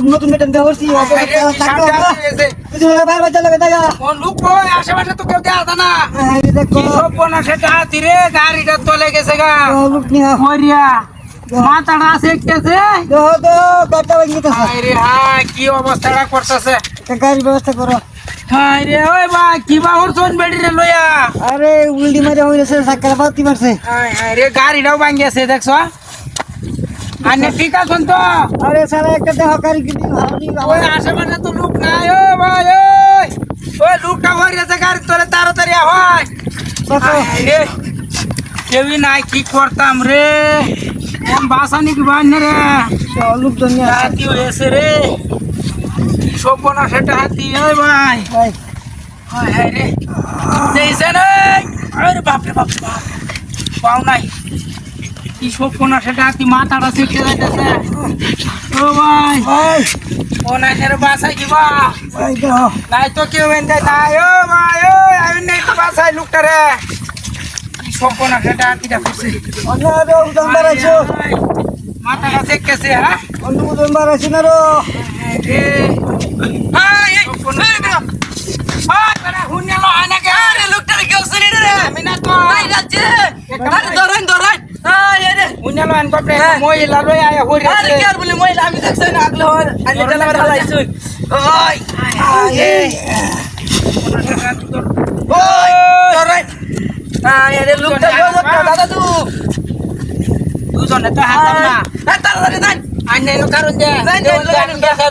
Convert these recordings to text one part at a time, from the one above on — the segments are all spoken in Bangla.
নতুন বেতন দেওয়া করছি আশেপাশে তো কেউ দেওয়া না সেটা ধীরে গাড়িটা চলে গেছে গা মাথাটা আছে কি অবস্থাটা করতেছে গাড়ির ব্যবস্থা করো। হাই রে ওই ভাই কি বাহর চোন বেড়ি রে লইয়া আরে উল্টি মারে হইছে চাকা পাতি মারছে। হাই হাই রে গাড়িটাও ভাঙ্গিয়েছে দেখছ আনে ঠিক আছেন তো? আরে সারা একটা দেহ গাড়ি কিনে ওই আশেপাশে তো লোক নাই ও ভাই ওই লোকটা হইছে গাড়ি তোরে তাড়াতাড়ি হয় রে কেউই নাই কি করতাম রে এম বাসানি কি বান্নে রে লোকজন রাতি হয়েছে রে সপনা সেটা হাতি ওই ভাই ভাই হাই হাই রে দেখছেন আরে বাপরে বাপ পাও নাই কি সপনা সেটা হাতি মাথাটা শিখতে যাইতেছে ও ভাই ভাই ও নাই রে বাসাই কিবা ভাই দেহ নাই তো কেউ এনতে নাই ও ভাই ও আমি নাই তো বাসাই লোকটা রে কি সপনা সেটা হাতিটা করছে অন্য উদান বাড়াইছো মাথাটা শিখতেছে হ্যাঁ অন্য উদান বাড়াইছি না রো দুজনে তো হাতাম না আইনে কারণ যে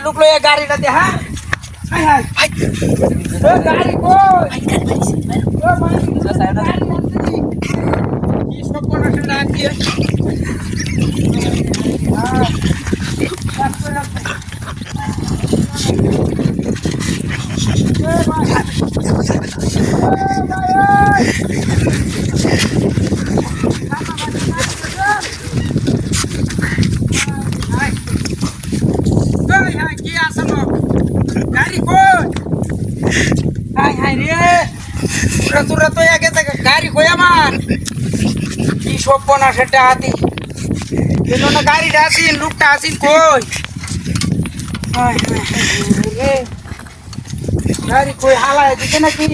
লোক লইয়া গাড়িটা দে হ্যাঁ গাড়ি কি সব কোনো সেটা দিয়ে কি আছে গাড়ি কই হাই হাই রে তোরা তো একে গাড়ি কই আমার কি সব না সেটা হাতি না গাড়িটা আসিন লোকটা আসিন কই হাই হাই গাড়ি কই হালায় দিতে নাকি